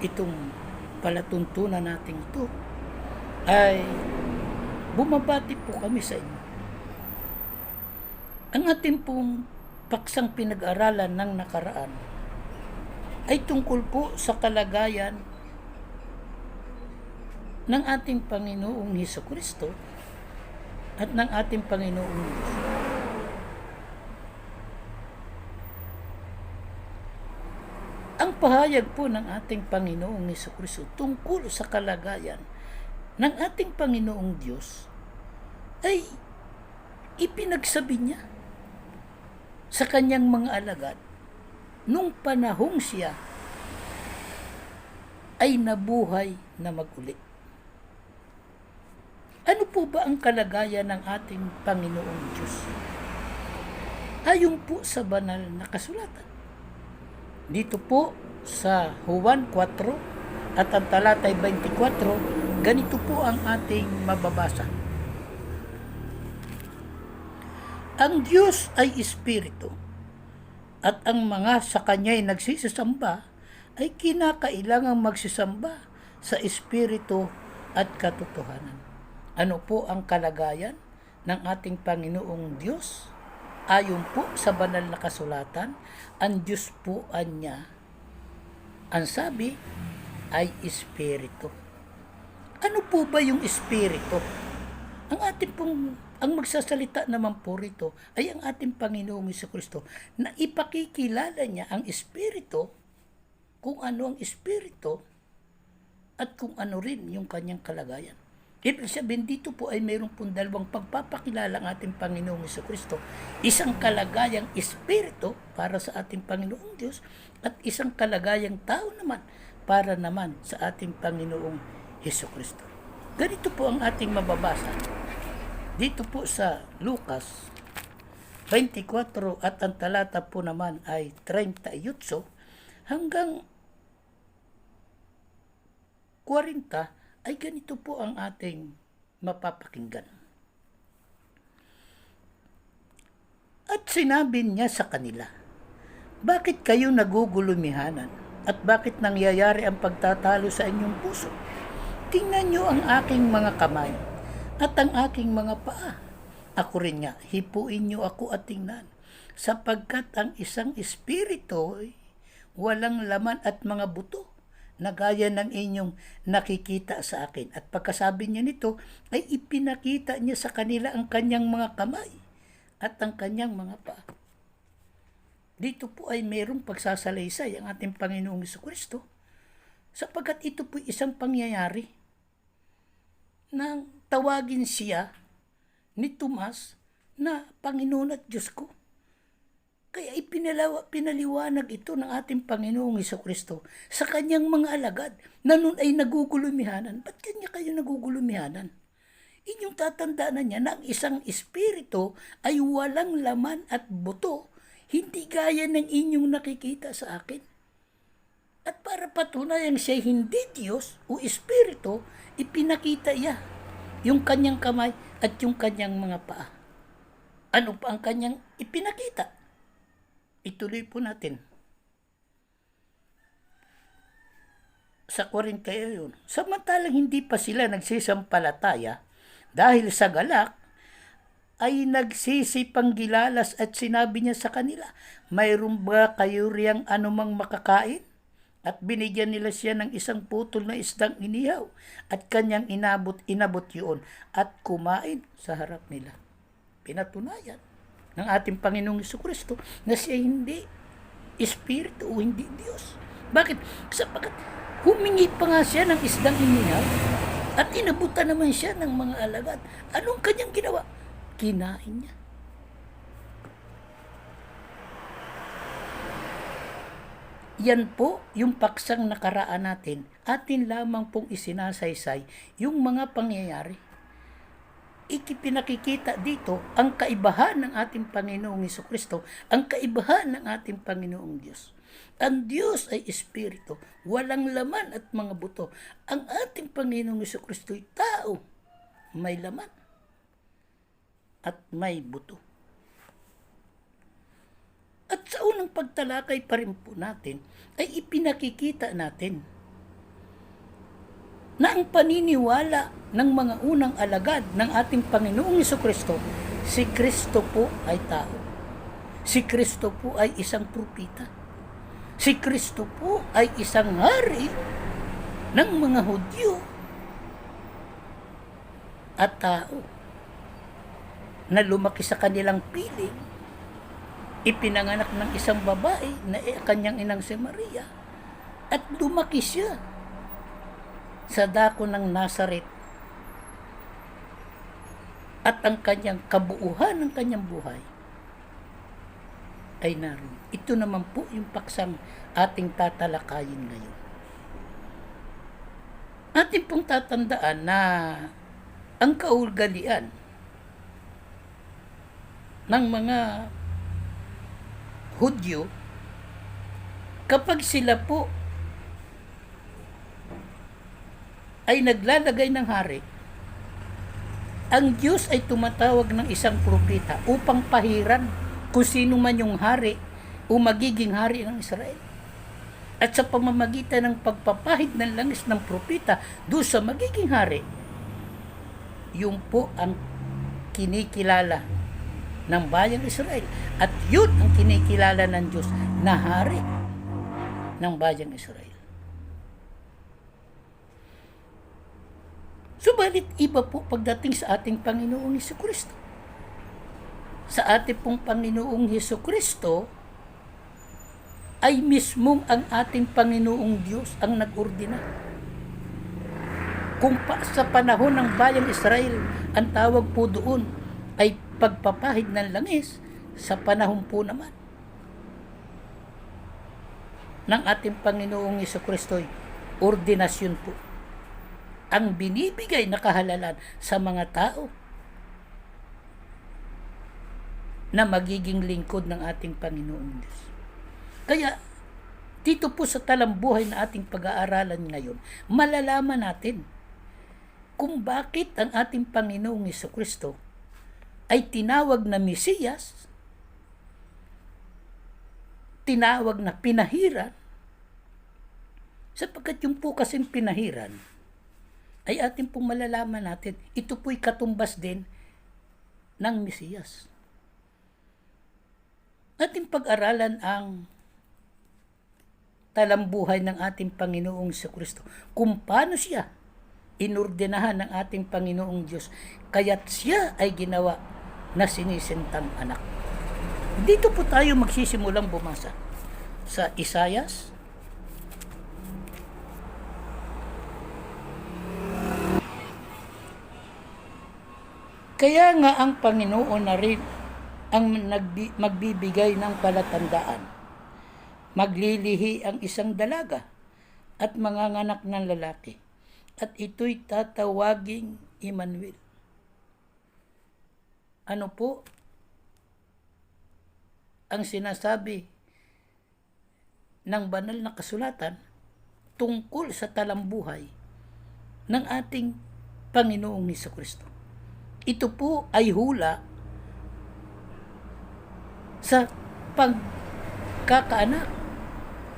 itong palatuntunan natin ito, ay bumabati po kami sa inyo. Ang ating pong paksang pinag-aralan ng nakaraan ay tungkol po sa kalagayan ng ating Panginoong Hesukristo at ng ating Panginoong Diyos. Ang pahayag po ng ating Panginoong Hesukristo tungkol sa kalagayan ng ating Panginoong Diyos ay ipinagsabi niya sa kanyang mga alagad nung panahong siya ay nabuhay na maguli. Ano po ba ang kalagayan ng ating Panginoong Diyos? Ayon po sa banal na kasulatan. Dito po sa Juan 4 at ang talatay 24, ganito po ang ating mababasa. Ang Diyos ay Espiritu, at ang mga sa Kanya'y nagsisisamba ay kinakailangang magsisamba sa Espiritu at katotohanan. Ano po ang kalagayan ng ating Panginoong Diyos? Ayon po sa banal na kasulatan, ang Diyos po niya, ang sabi ay Espiritu. Ano po ba yung Espiritu? Ang magsasalita naman po rito ay ang ating Panginoong Hesukristo na ipakikilala niya ang Espiritu, kung ano ang Espiritu at kung ano rin yung kanyang kalagayan. Ibig sabihin dito po ay mayroon pong dalawang pagpapakilala ang ating Panginoong Hesukristo. Isang kalagayang Espiritu para sa ating Panginoong Diyos at isang kalagayang tao naman para naman sa ating Panginoong Hesukristo. Ganito po ang ating mababasa dito po sa Lucas 24 at ang talata po naman ay 38 hanggang 40 ay ganito po ang ating mapapakinggan. At sinabi niya sa kanila, bakit kayo nagugulumihanan at bakit nangyayari ang pagtatalo sa inyong puso? Tingnan niyo ang aking mga kamay at ang aking mga paa. Ako rin nga, hipuin niyo ako at tingnan, sapagkat ang isang espiritu ay walang laman at mga buto, na gaya ng inyong nakikita sa akin. At pagkasabi niya nito, ay ipinakita niya sa kanila ang kanyang mga kamay at ang kanyang mga paa. Dito po ay mayroong pagsasalaysay ang ating Panginoong Hesukristo, sapagkat ito po isang pangyayari nang tawagin siya ni Tomas na Panginoon at Diyos ko. Kaya pinaliwanag ito ng ating Panginoong Hesukristo sa kanyang mga alagad na noon ay nagugulumihanan. Ba't kanya kayo nagugulumihanan? Inyong tatandaan niya na ang isang espiritu ay walang laman at buto, hindi gaya ng inyong nakikita sa akin. At para patunayan siya hindi Diyos o espiritu, ipinakita niya yung kanyang kamay at yung kanyang mga paa. Ano pa ang kanyang ipinakita? Ituloy po natin. Sa 41, samantalang hindi pa sila nagsisampalataya dahil sa galak, ay nagsisipanggilalas at sinabi niya sa kanila, mayroon ba kayo riyang anumang makakain? At binigyan nila siya ng isang putol na isdang inihaw at kanyang inabot yun at kumain sa harap nila. Pinatunayan ng ating Panginoong Hesukristo na siya hindi Espiritu o hindi Diyos. Bakit? Sapagkat humingi pa nga siya ng isdang inihaw at inabutan naman siya ng mga alagad. Anong kanyang ginawa? Kinain niya. Yan po yung paksang nakaraan natin. Atin lamang pong isinasaysay yung mga pangyayari. Ikipinakikita dito ang kaibahan ng ating Panginoong Hesukristo, ang kaibahan ng ating Panginoong Diyos. Ang Diyos ay Espiritu, walang laman at mga buto. Ang ating Panginoong Hesukristo ay tao, may laman at may buto. At sa unang pagtalakay pa rin po natin, ay ipinakikita natin na ang paniniwala ng mga unang alagad ng ating Panginoong Hesukristo, si Kristo po ay tao. Si Kristo po ay isang propeta. Si Kristo po ay isang hari ng mga Hudyo at tao na lumaki sa kanilang piling, ipinanganak ng isang babae na kanyang inang si Maria, at lumaki siya sa dako ng Nazaret, at ang kanyang kabuuhan ng kanyang buhay ay naroon. Ito naman po yung paksang ating tatalakayin ngayon. Ating pong tatandaan na ang kaugalian ng mga Hudyo, kapag sila po ay naglalagay ng hari, ang Diyos ay tumatawag ng isang propeta upang pahiran kung sino man yung hari o magiging hari ng Israel. At sa pamamagitan ng pagpapahid ng langis ng propeta doon sa magiging hari, yung po ang kinikilala ng bayang Israel. At yun ang kinikilala ng Diyos na hari ng bayang Israel. Subalit iba po pagdating sa ating Panginoong Hesukristo. Sa ating pong Panginoong Hesukristo ay mismong ang ating Panginoong Diyos ang nag-ordina. Kung sa panahon ng bayang Israel, ang tawag po doon ay pagpapahid ng langis, sa panahon po naman ng ating Panginoong Hesukristo, ordinasyon po ang binibigay na kahalalan sa mga tao na magiging lingkod ng ating Panginoong Diyos. Kaya, dito po sa talambuhay na ating pag-aaralan ngayon, malalaman natin kung bakit ang ating Panginoong Hesukristo ay tinawag na Mesiyas, tinawag na pinahiran, sapagkat yung po kasing pinahiran, ay ating pong malalaman natin, ito po'y katumbas din ng Mesiyas. Ating pag-aralan ang talambuhay ng ating Panginoong Jesucristo, kung paano siya inordinahan ng ating Panginoong Diyos, kaya't siya ay ginawa na sinisintang anak. Dito po tayo magsisimulang bumasa sa Isayas Kaya nga ang Panginoon na rin ang magbibigay ng palatandaan. Maglilihi ang isang dalaga at manganganak ng lalaki, at ito'y tatawaging Emmanuel. Ano po ang sinasabi ng banal na kasulatan tungkol sa talambuhay ng ating Panginoong Hesukristo? Ito po ay hula sa pagkakaanak,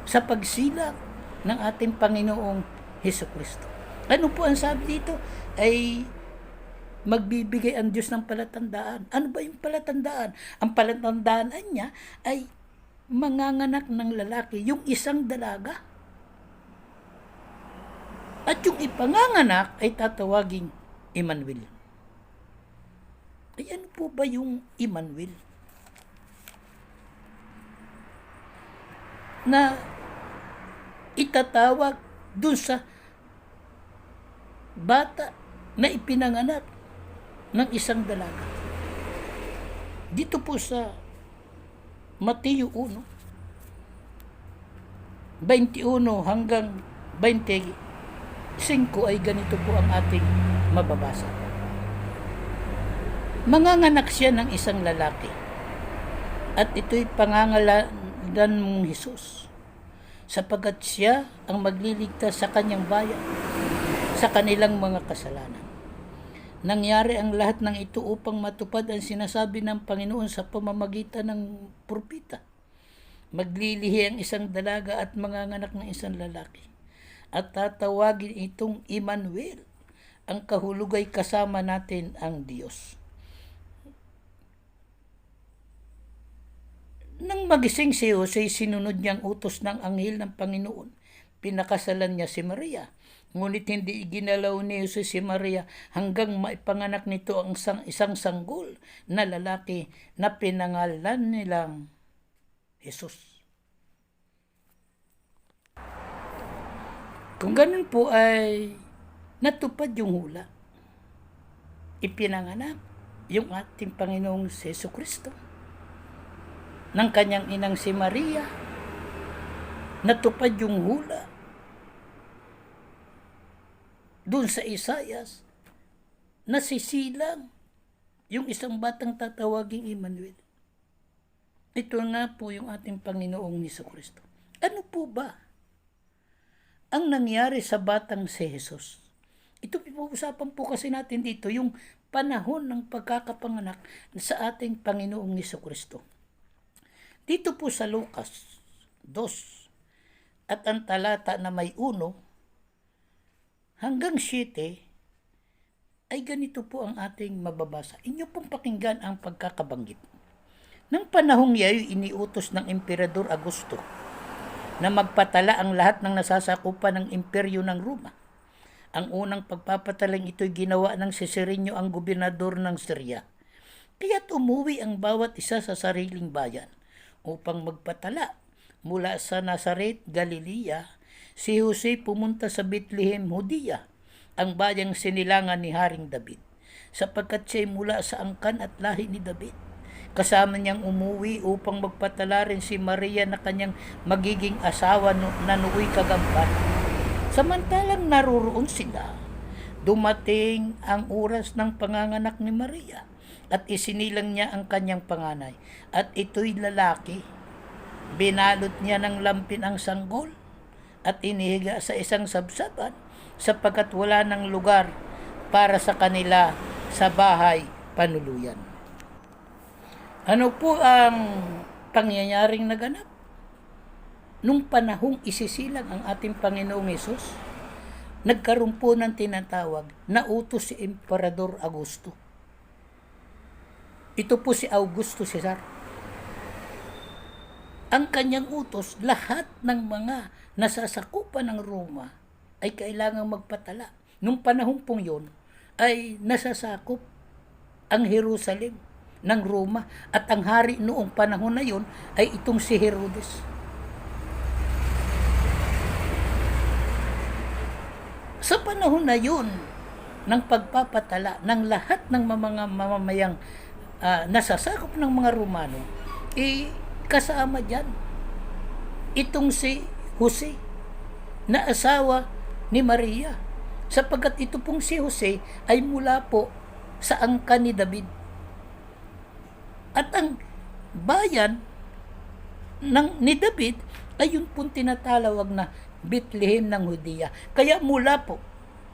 sa pagsilang ng ating Panginoong Hesukristo. Ano po ang sabi dito? Ay magbibigay ang Diyos ng palatandaan. Ano ba yung palatandaan? Ang palatandaan niya ay manganganak ng lalaki, yung isang dalaga. At yung ipanganganak ay tatawaging Emmanuel. Ay ano po ba yung Emmanuel? Na itatawag dun sa bata na ipinanganak ng isang dalaga. Dito po sa Mateo 1:21 hanggang 25 ay ganito po ang ating mababasa. Manganganak siya ng isang lalaki, at ito'y pangangalanan mong Jesus, sapagkat siya ang magliligtas sa kanyang bayan sa kanilang mga kasalanan. Nangyari ang lahat ng ito upang matupad ang sinasabi ng Panginoon sa pamamagitan ng propeta. Maglilihi ang isang dalaga at manganganak ng isang lalaki, at tatawagin itong Emmanuel. Ang kahulugay kasama natin ang Diyos. Nang magising si Jose, sinunod niyang utos ng anghel ng Panginoon. Pinakasalan niya si Maria. Ngunit hindi ginalaw ni Jose si Maria hanggang maipanganak nito ang isang sanggol na lalaki na pinangalan nilang Jesus. Kung ganun po ay natupad yung hula. Ipinanganak yung ating Panginoong Jesucristo ng kanyang inang si Maria. Natupad yung hula doon sa Isaias, nasisilang yung isang batang tatawaging Emmanuel. Ito nga po yung ating Panginoong Jesucristo. Ano po ba ang nangyari sa batang si Jesus? Ito pinag-uusapan po kasi natin dito, yung panahon ng pagkakapanganak sa ating Panginoong Jesucristo. Dito po sa Lucas 2 at ang talata na may 1 hanggang 7 ay ganito po ang ating mababasa. Inyo pong pakinggan ang pagkakabanggit. Nang panahong yayo, iniutos ng Emperador Augusto na magpatala ang lahat ng nasasakupan ng imperyo ng Roma. Ang unang pagpapatalang ito'y ginawa ng Cesarino, ang gobernador ng Syria. Kaya't umuwi ang bawat isa sa sariling bayan upang magpatala. Mula sa Nazaret, Galilea, si Jose pumunta sa Bethlehem, Judea, ang bayang sinilangan ni Haring David, sapagkat siya'y mula sa angkan at lahi ni David. Kasama niyang umuwi upang magpatala rin si Maria na kanyang magiging asawa na nooy kagampan. Samantalang naroroon sila, dumating ang oras ng panganganak ni Maria at isinilang niya ang kanyang panganay. At ito'y lalaki. Binalot niya ng lampin ang sanggol at inihiga sa isang sabsaban sapagkat wala ng lugar para sa kanila sa bahay panuluyan. Ano po ang pangyayaring naganap? Nung panahong isisilang ang ating Panginoong Hesus, nagkaroon po ng tinatawag na utos si Emperador Augusto. Ito po si Augusto Cesar. Ang kanyang utos, lahat ng mga nasasakupan ng Roma ay kailangang magpatala. Nung panahon pong yun, ay nasasakop ang Jerusalem ng Roma at ang hari noong panahon na yun ay itong si Herodes. Sa panahon na yun, ng pagpapatala ng lahat ng mga mamamayang nasasakop ng mga Romano, kasama dyan itong si Jose na asawa ni Maria, sapagkat ito pong si Jose ay mula po sa angkan ni David. At ang bayan ni David ay yun pong tinatawag na Bethlehem ng Judea. Kaya mula po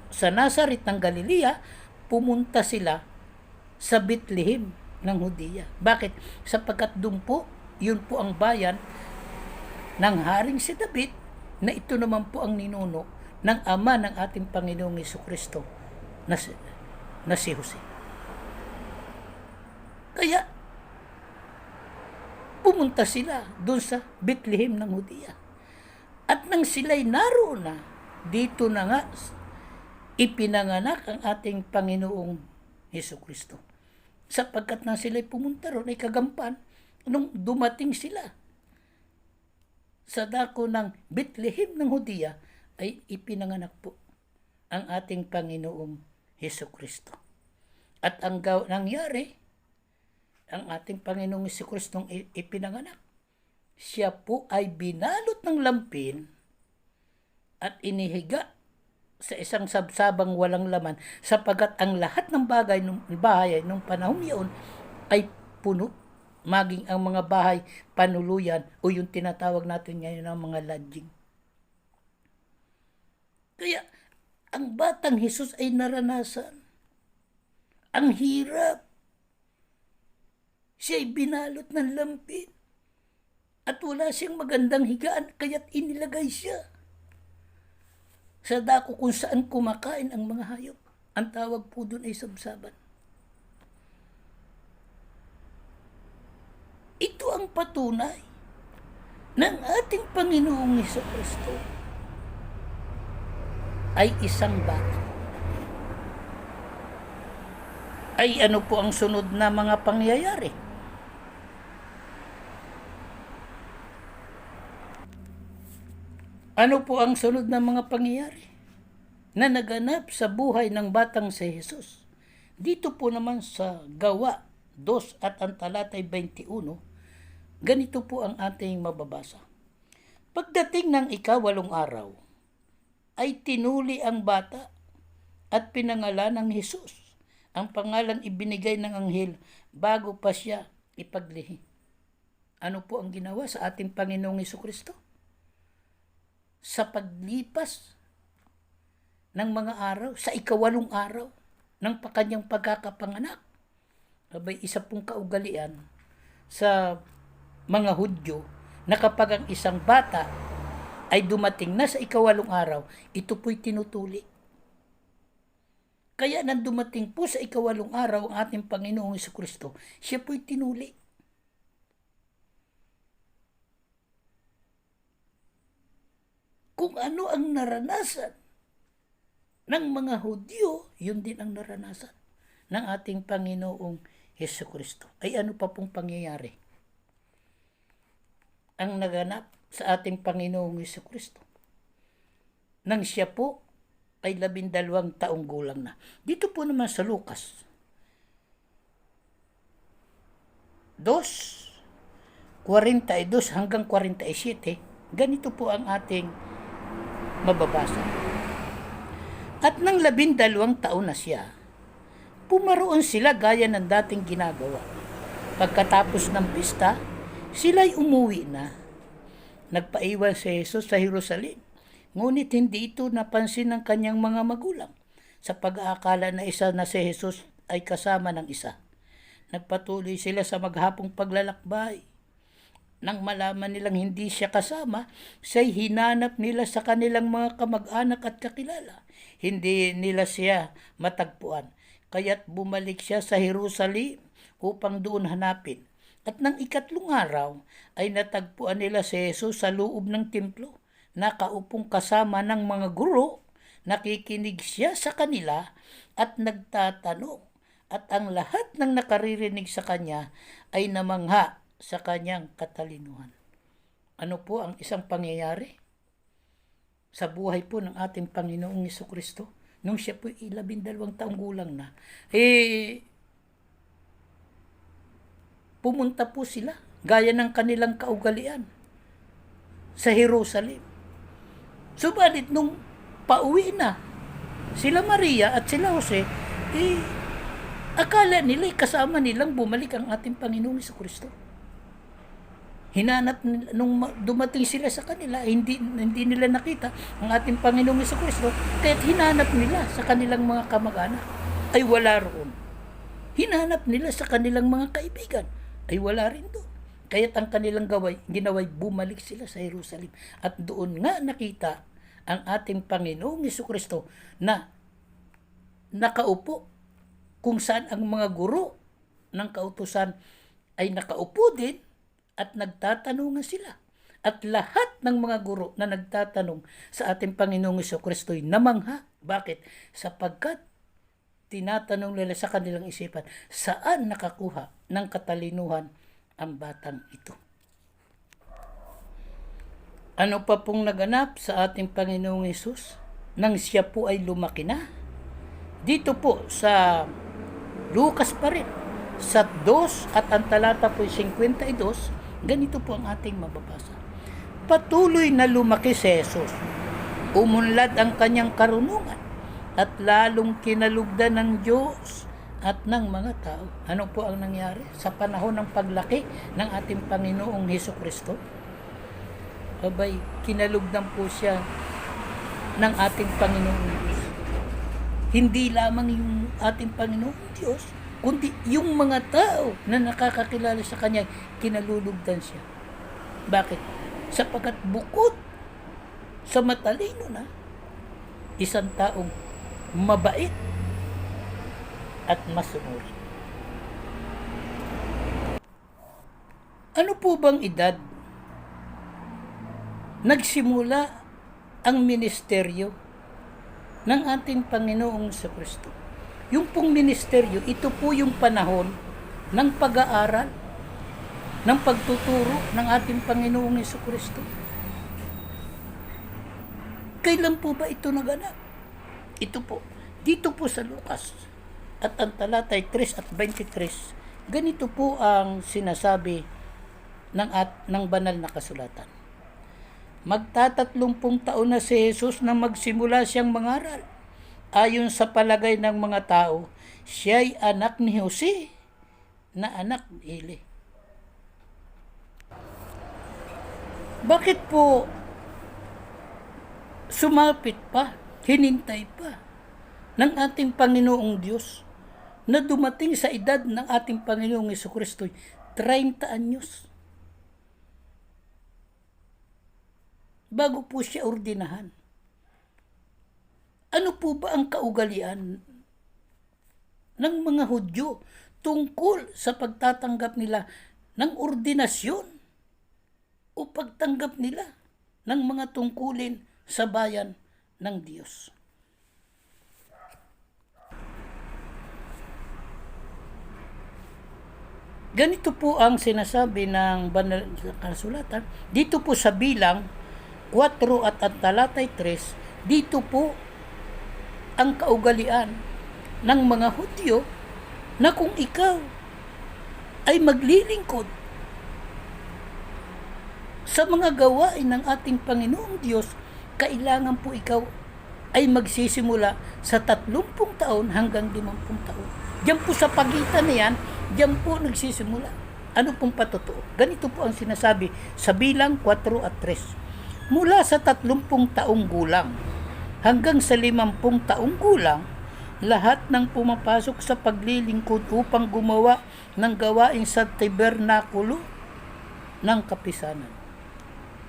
sa Nazaret ng Galilea, pumunta sila sa Bethlehem ng Judea. Bakit? Sapagkat doon po, yun po ang bayan ng Haring si David, na ito naman po ang ninuno ng ama ng ating Panginoong Jesucristo na si Jose. Kaya pumunta sila doon sa Bethlehem ng Judea. At nang sila'y naroon na, dito na nga ipinanganak ang ating Panginoong Jesucristo. Sapagkat nang sila'y pumunta roon ay kagampan nung dumating sila sa dako ng Bethlehem ng Judea, ay ipinanganak po ang ating Panginoong Jesucristo. At ang nangyari, ang ating Panginoong Jesucristo ipinanganak, siya po ay binalot ng lampin at inihiga sa isang sabsabang walang laman, sapagkat ang lahat ng bahay nung panahon iyon ay puno, maging ang mga bahay panuluyan o yung tinatawag natin ngayon ng mga lodging. Kaya ang batang Hesus ay naranasan ang hirap. Siya ay binalot ng lampin at wala siyang magandang higaan, kaya't inilagay siya Sa dako kung saan kumakain ang mga hayop. Ang tawag po doon ay sabsaban. Ito ang patunay ng ating Panginoong Jesucristo ay isang bata. Ay ano po ang sunod na mga pangyayari? Ano po ang sunod na mga pangyayari na naganap sa buhay ng batang si Jesus? Dito po naman sa Gawa 2 at ang talatay 21, ganito po ang ating mababasa. Pagdating ng ika-8 araw, ay tinuli ang bata at pinangalan ng Jesus. Ang pangalan ibinigay ng anghel bago pa siya ipaglihi. Ano po ang ginawa sa ating Panginoong Jesucristo? Sa paglipas ng mga araw, sa ika-8 araw ng kanyang pagkakapanganak, abay isa pong kaugalian sa mga Hudyo na kapag ang isang bata ay dumating na sa ika-8 araw, ito po'y tinutuli. Kaya nang dumating po sa ika-8 araw ang ating Panginoong Jesucristo, siya po'y tinuli. Kung ano ang naranasan ng mga Hudyo, yun din ang naranasan ng ating Panginoong Jesucristo. Ay ano pa pong pangyayari ang naganap sa ating Panginoong Jesucristo nang siya po ay 12 taong gulang na. Dito po naman sa Lucas 2:42 hanggang 47, ganito po ang ating mababasa. At nang 12 taon na siya, pumaroon sila gaya ng dating ginagawa. Pagkatapos ng pista, sila'y umuwi na. Nagpaiwan si Jesus sa Jerusalem, ngunit hindi ito napansin ng kanyang mga magulang sa pag-aakala na isa na si Jesus ay kasama ng isa. Nagpatuloy sila sa maghapong paglalakbay. Nang malaman nilang hindi siya kasama, siya'y hinanap nila sa kanilang mga kamag-anak at kakilala. Hindi nila siya matagpuan, kaya't bumalik siya sa Jerusalem upang doon hanapin. At nang ika-3 araw ay natagpuan nila si Jesus sa loob ng templo, nakaupong kasama ng mga guro. Nakikinig siya sa kanila at nagtatanong, at ang lahat ng nakaririnig sa kanya ay namangha sa kanyang katalinuhan. Ano po ang isang pangyayari sa buhay po ng ating Panginoong Jesucristo nung siya po 12 taong gulang na? Pumunta po sila gaya ng kanilang kaugalian sa Jerusalem. Subalit nung pauwi na sila Maria at sila Jose, akala nila kasama nilang bumalik ang ating Panginoong Jesucristo. Hinanap nung dumating sila sa kanila, hindi nila nakita ang ating Panginoong Jesucristo, kaya't hinanap nila sa kanilang mga kamag-anak, ay wala roon. Hinanap nila sa kanilang mga kaibigan, ay wala rin doon. Kaya't ang kanilang ginaway, bumalik sila sa Jerusalem. At doon nga nakita ang ating Panginoong Jesucristo na nakaupo kung saan ang mga guro ng kautusan ay nakaupo din at nagtatanungan sila. At lahat ng mga guro na nagtatanong sa ating Panginoong Jesucristo ay namangha. Bakit? Sapagkat tinatanong nila sa kanilang isipan, saan nakakuha ng katalinuhan ang batang ito? Ano pa pong naganap sa ating Panginoong Hesus nang siya po ay lumaki na? Dito po sa Lucas pa rin, sa 2 at ang talata po 52, ganito po ang ating mababasa. Patuloy na lumaki si Jesus. Umunlad ang kanyang karunungan at lalong kinalugdan ng Diyos at ng mga tao. Ano po ang nangyari sa panahon ng paglaki ng ating Panginoong Hesukristo? Abay, kinalugdan po siya ng ating Panginoong Diyos. Hindi lamang yung ating Panginoong Diyos, kundi yung mga tao na nakakakilala sa Kanya, kinalulugdan siya. Bakit? Sapagkat bukod sa matalino na, isang taong mabait at masunurin. Ano po bang edad nagsimula ang ministeryo ng ating Panginoong Jesucristo? Yung pong ministeryo, ito po yung panahon ng pag-aaral, ng pagtuturo ng ating Panginoong Jesucristo. Kailan po ba ito naganap? Ito po, dito po sa Lucas at ang talatay 3 at 23, ganito po ang sinasabi ng banal na kasulatan. Magtatatlongpung taon na si Jesus na magsimula siyang mangaral. Ayon sa palagay ng mga tao, siya'y anak ni Jose na anak ni Eli. Bakit po sumapit pa, hinintay pa ng ating Panginoong Diyos na dumating sa edad ng ating Panginoong Jesucristo 30 anyos bago po siya ordinahan? Ano po ba ang kaugalian ng mga Hudyo tungkol sa pagtatanggap nila ng ordinasyon o pagtanggap nila ng mga tungkulin sa bayan ng Diyos? Ganito po ang sinasabi ng banal na kasulatan dito po sa Bilang 4 at ang talatay 3. Dito po ang kaugalian ng mga Hudyo na kung ikaw ay maglilingkod sa mga gawain ng ating Panginoong Diyos, kailangan po ikaw ay magsisimula sa 30 taon hanggang 50 taon. Diyan po sa pagitan na yan, diyan po nagsisimula. Ano pong patotoo? Ganito po ang sinasabi sa Bilang 4 at 3. Mula sa 30 taong gulang hanggang sa 50 taong gulang, lahat ng pumapasok sa paglilingkod upang gumawa ng gawain sa tabernakulo ng kapisanan.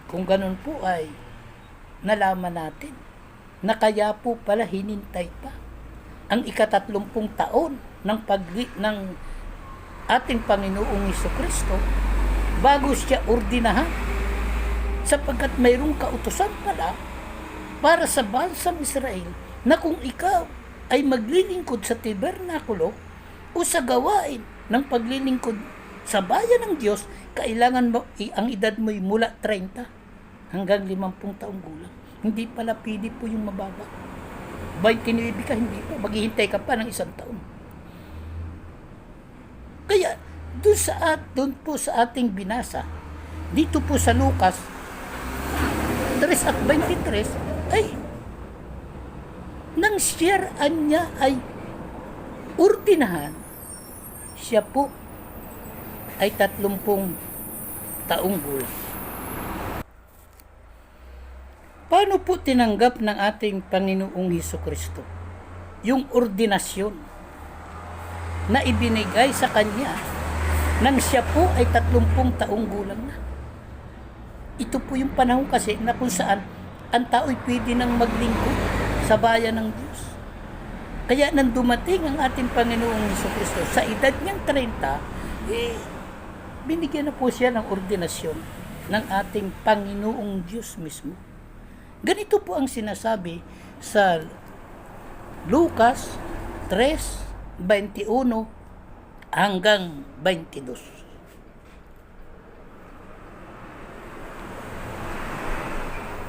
Kung ganun po ay nalaman natin na kaya po pala hinintay pa ang ika-30 taon ng ating Panginoong Jesucristo bago siya ordinahan, sapagkat mayroong kautusan pala para sa bansang Israel na kung ikaw ay maglilingkod sa tabernakulo o sa gawain ng paglilingkod sa bayan ng Diyos, kailangan mo, ang edad mo ay mula 30 hanggang 50 taong gulang. Hindi pala pili po yung mababa. 29 ka, hindi pa. Maghihintay ka pa ng 1 taon. Kaya, doon po sa ating binasa, dito po sa Lucas 3 at 23, ay nang siyaraan niya ay ordinahan, siya po ay 30 taong gulang. Paano po tinanggap ng ating Panginoong Hesukristo yung ordinasyon na ibinigay sa kanya nang siya po ay 30 taong gulang na? Ito po yung panahon kasi na kung saan ang tao'y pwede nang maglingkod sa bayan ng Diyos. Kaya nang dumating ang ating Panginoong Hesukristo sa edad niyang 30, binigyan na po siya ng ordinasyon ng ating Panginoong Diyos mismo. Ganito po ang sinasabi sa Lucas 3:21 hanggang 22.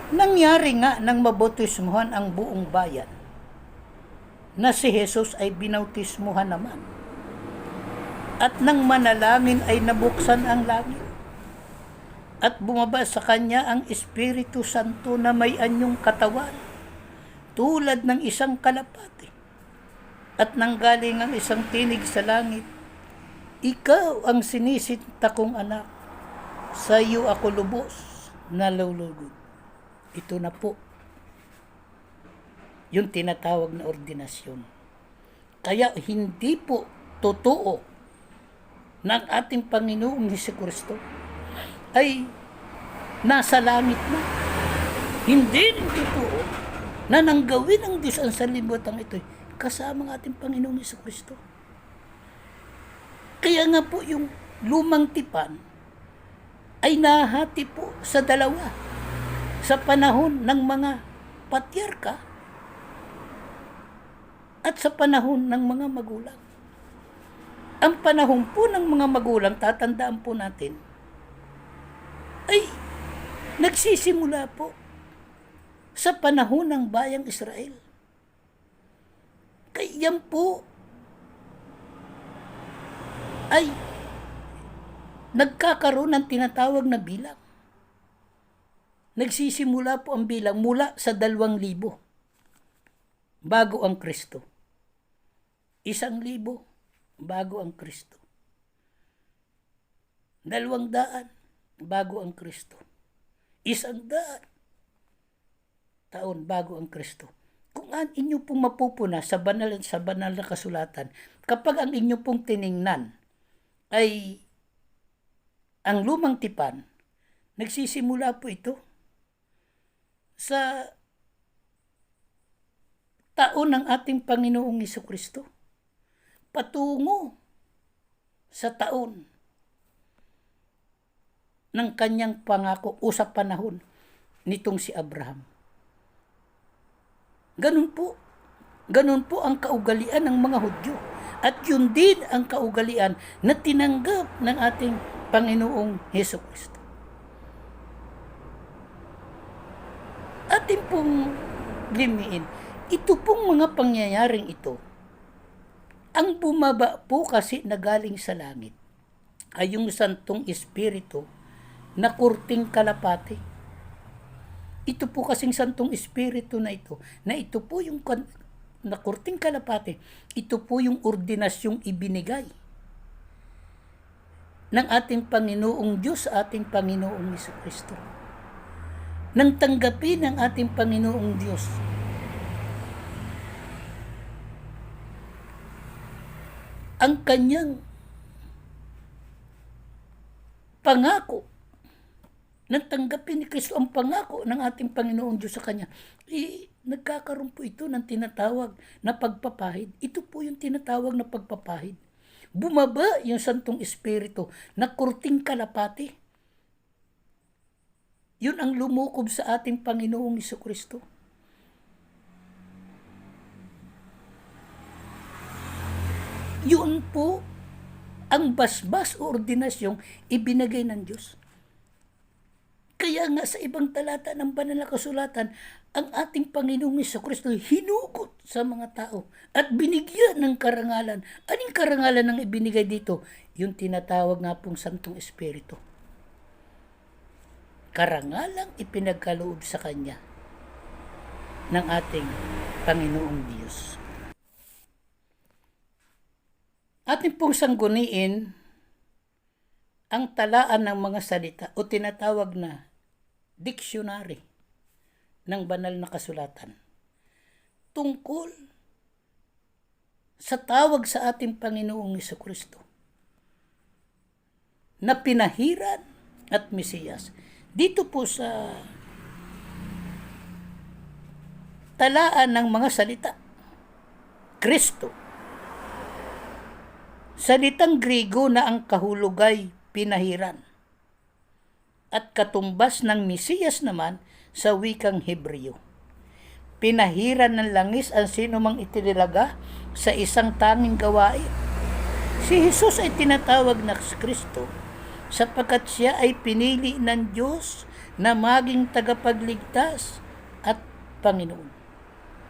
Nangyari nga nang mabautismuhan ang buong bayan na si Jesus ay binautismuhan naman. At nang manalangin ay nabuksan ang langit. At bumaba sa kanya ang Espiritu Santo na may anyong katawan, tulad ng isang kalapati. At nanggaling ang isang tinig sa langit, "Ikaw ang sinisinta kong anak, sa iyo ako lubos na lulugod." Ito na po yung tinatawag na ordinasyon. Kaya hindi po totoo ng ating Panginoong Hesukristo ay nasa langit na. Hindi rin totoo na nang gawin ng Diyos ang sanlibutan ito kasama ng ating Panginoong Jesucristo. Kaya nga po yung lumang tipan ay nahati po sa dalawa sa panahon ng mga patriarka at sa panahon ng mga magulang. Ang panahon po ng mga magulang, tatandaan po natin, ay nagsisimula po sa panahon ng bayang Israel. Kaya yan po ay nagkakaroon ng tinatawag na bilang. Nagsisimula po ang bilang mula sa 2,000 bago ang Kristo. 1,000 bago ang Kristo. 200 bago ang Kristo. 100 taon bago ang Kristo. Kung ang inyo pong mapupuna sa banal na kasulatan, kapag ang inyo pong tiningnan ay ang lumang tipan, nagsisimula po ito sa taon ng ating Panginoong Jesucristo patungo sa taon ng kanyang pangako o sa panahon nitong si Abraham. Ganun po ang kaugalian ng mga Hudyo. At yun din ang kaugalian na tinanggap ng ating Panginoong Jesucristo. Ating pong limiin, ito pong mga pangyayaring ito, ang bumaba po kasi na galing sa langit ay yung Santong Espiritu na kurting kalapati. Ito po kasing Santong Espiritu na ito po yung na kurting kalapati, ito po yung ordinasyong ibinigay ng ating Panginoong Diyos sa ating Panginoong Jesucristo. Nang tanggapin ng ating Panginoong Diyos ang kanyang pangako, nang tanggapin ni Kristo ang pangako ng ating Panginoong Diyos sa Kanya, nagkakaroon po ito ng tinatawag na pagpapahid. Ito po yung tinatawag na pagpapahid. Bumaba yung Santong Espiritu na kurting kalapati. Yun ang lumukob sa ating Panginoong Jesucristo. Yun po ang basbas o ordinasyong ibinigay ng Diyos. Kaya nga sa ibang talata ng banal na kasulatan, ang ating Panginoong Jesucristo hinugot sa mga tao at binigyan ng karangalan. Anong karangalan ang ibinigay dito? Yung tinatawag nga pong Santong Espiritu. Karangalang ipinagkaloob sa Kanya ng ating Panginoong Diyos. Ating pong sangguniin ang talaan ng mga salita o tinatawag na dictionary ng banal na kasulatan tungkol sa tawag sa ating Panginoong Jesucristo na pinahiran at Mesiyas. Dito po sa talaan ng mga salita, Kristo, salitang Griego na ang kahulugay pinahiran at katumbas ng Mesiyas naman sa wikang Hebreo. Pinahiran ng langis ang sinumang itinilaga sa isang tanging gawain. Si Jesus ay tinatawag na Kristo sapagkat siya ay pinili ng Diyos na maging tagapagligtas at Panginoon.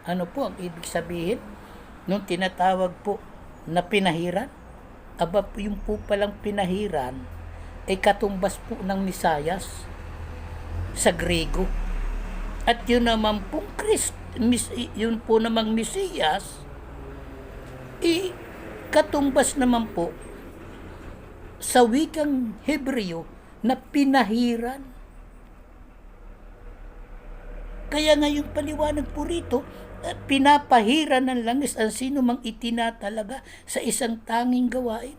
Ano po ang ibig sabihin nung tinatawag po na pinahiran? Aba, yung po palang pinahiran ay katumbas po ng Mesiyas sa Griego. At yun naman pong yun po namang Mesiyas, katumbas naman po sa wikang Hebreo na pinahiran. Kaya ngayong paliwanag po rito, pinapahiran ng langis ang sino mang itinatalaga sa isang tanging gawain.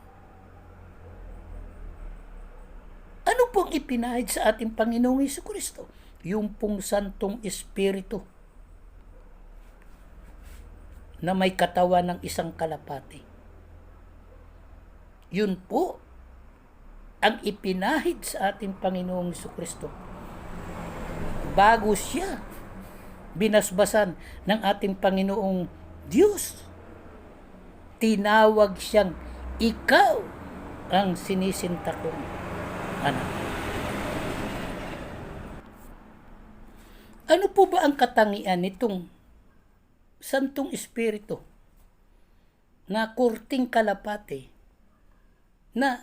Ano pong ipinahid sa ating Panginoong Jesucristo? Yung pong Santong Espiritu. na may katawan ng isang kalapati. Yun po ang ipinahid sa ating Panginoong Jesucristo. Bago siya binasbasan ng ating Panginoong Diyos, tinawag siyang, ikaw ang sinisinta kong anak. Ano po ba ang katangian nitong Santong Espiritu na kurting kalapate na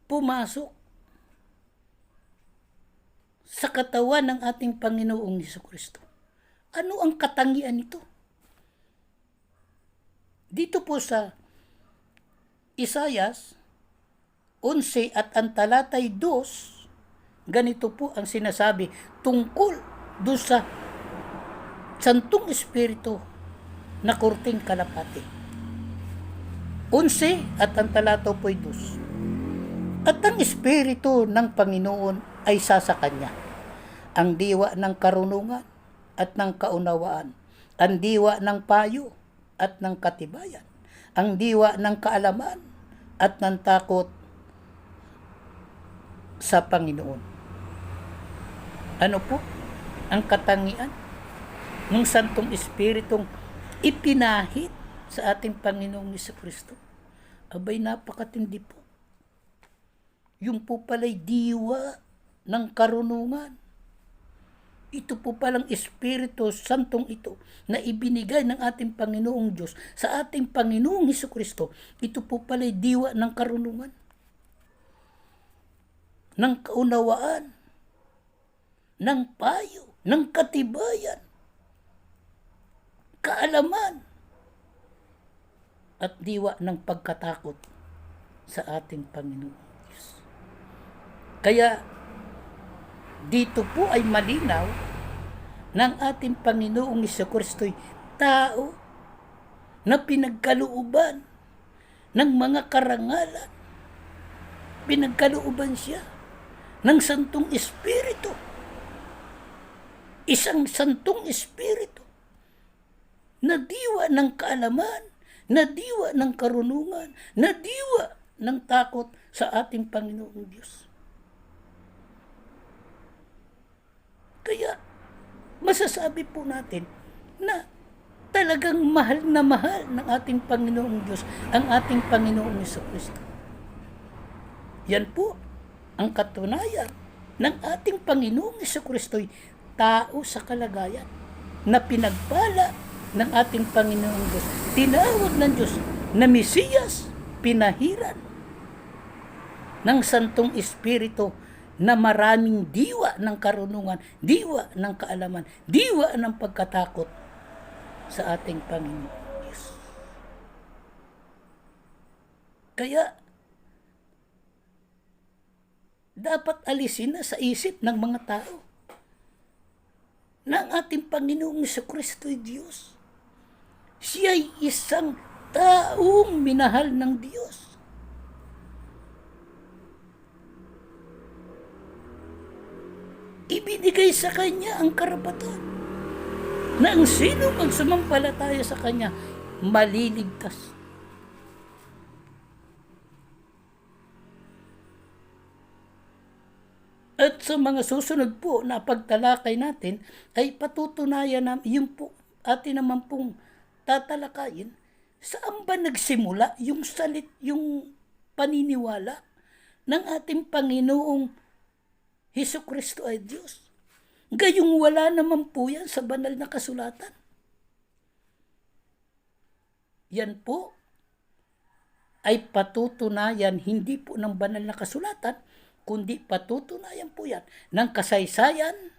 pumasok sa katawan ng ating Panginoong Jesucristo? Ano ang katangian nito? Dito po sa Isayas 11 at ang talatay 2, ganito po ang sinasabi tungkol doon sa Santong Espiritu na kurting kalapati. 11 at ang talata po 2. At ang Espiritu ng Panginoon ay sasa kanya, ang diwa ng karunungan at ng kaunawaan, ang diwa ng payo at ng katibayan, ang diwa ng kaalaman at ng takot sa Panginoon. Ano po ang katangian ng Santong Espiritong ipinahid sa ating Panginoong Jesucristo? Abay, napakatindi po. Yung po pala'y diwa ng karunungan. Ito po palang Espiritu Santong ito na ibinigay ng ating Panginoong Diyos sa ating Panginoong Jesucristo. Ito po pala'y diwa ng karunungan, ng kaunawaan, ng payo, ng katibayan, kaalaman, at diwa ng pagkatakot sa ating Panginoong Diyos. Kaya dito po ay malinaw ng ating Panginoong Jesucristo'y tao na pinagkalooban ng mga karangalan. Pinagkalooban siya ng Santong Espiritu. Isang Santong Espiritu na diwa ng kaalaman, na diwa ng karunungan, na diwa ng takot sa ating Panginoong Diyos. Kaya masasabi po natin na talagang mahal ng ating Panginoong Diyos ang ating Panginoong Jesucristo. Yan po ang katunayan ng ating Panginoong Jesucristo'y tao sa kalagayan na pinagpala ng ating Panginoong Diyos. Tinawag ng Diyos na Mesiyas, pinahiran ng Santong Espiritu na maraming diwa ng karunungan, diwa ng kaalaman, diwa ng pagkatakot sa ating Panginoong Diyos. Kaya dapat alisin na sa isip ng mga tao na ang ating Panginoong Jesucristo ay Diyos. Siya ay isang taong minahal ng Diyos. Ibinigay sa Kanya ang karapatan na ang sino magsumampalataya sa Kanya maliligtas. At sa mga susunod po na pagtalakay natin ay patutunayan na yung po atin naman pong tatalakayin saan ba nagsimula yung yung paniniwala ng ating Panginoong Hesukristo ay Diyos. Gayong wala naman po yan sa banal na kasulatan. Yan po ay patutunayan hindi po ng banal na kasulatan, kundi patutunayan po yan ng kasaysayan,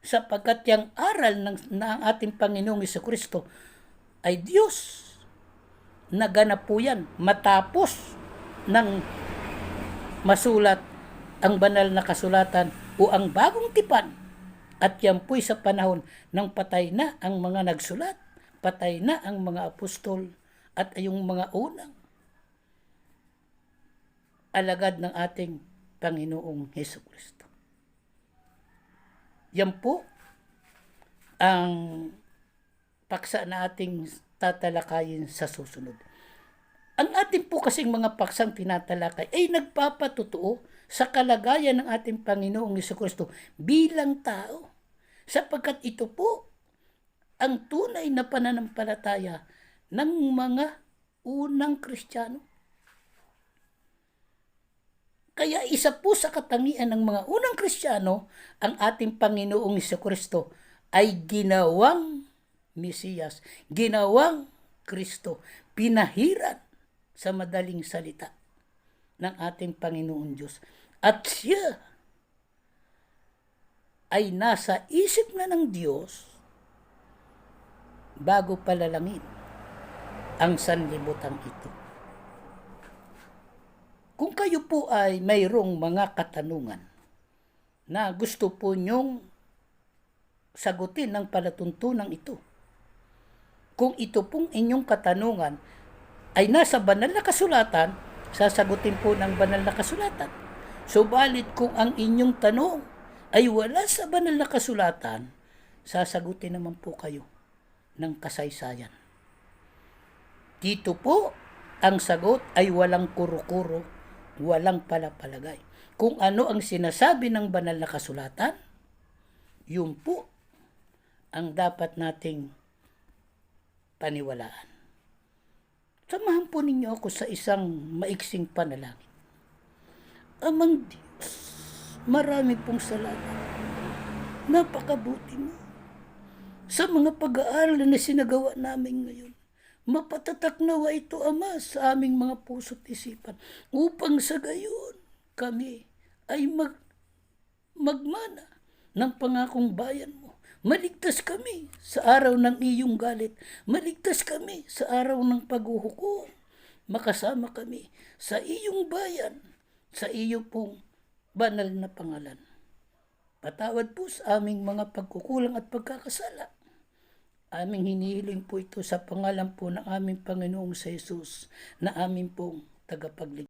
sapagkat yung aral na ang ating Panginoong Jesucristo ay Diyos. Naganap po yan matapos ng masulat ang banal na kasulatan o ang bagong tipan. At yan po'y sa panahon ng patay na ang mga nagsulat, patay na ang mga apostol at yung mga unang alagad ng ating Panginoong Hesukristo. Yan po ang paksa na ating tatalakayin sa susunod. Ang ating po kasing mga paksang tinatalakay ay nagpapatotoo sa kalagayan ng ating Panginoong Jesucristo bilang tao. Sapagkat ito po ang tunay na pananampalataya ng mga unang Kristiyano. Kaya isa po sa katangian ng mga unang Kristiyano, ang ating Panginoong Jesucristo ay ginawang Mesiyas, ginawang Kristo, pinahiran sa madaling salita ng ating Panginoon Diyos. At siya ay nasa isip na ng Diyos bago palalangin ang sanlibutan ito. Kung kayo po ay mayroong mga katanungan na gusto po nyong sagutin ng palatuntunan ito, kung ito pong inyong katanungan ay nasa banal na kasulatan, sasagutin po ng banal na kasulatan. Subalit kung ang inyong tanong ay wala sa banal na kasulatan, sasagutin naman po kayo ng kasaysayan. Dito po, ang sagot ay walang kuro-kuro, walang palapalagay. Kung ano ang sinasabi ng banal na kasulatan, yun po ang dapat nating paniwalaan. Samahan po ninyo ako sa isang maiksing panalangin. Amang Diyos, marami pong salamat. Napakabuti mo. Sa mga pag-aaral na sinagawa namin ngayon, mapatatak nawa ito, Ama, sa aming mga puso't isipan, upang sa gayon kami ay magmana ng pangakong bayan mo. Maligtas kami sa araw ng iyong galit. Maligtas kami sa araw ng paghuhukom. Makasama kami sa iyong bayan, sa iyo pong banal na pangalan. Patawad po sa aming mga pagkukulang at pagkakasala. Aming hinihiling po ito sa pangalan po ng aming Panginoong sa Jesus na aming pong tagapagligtas.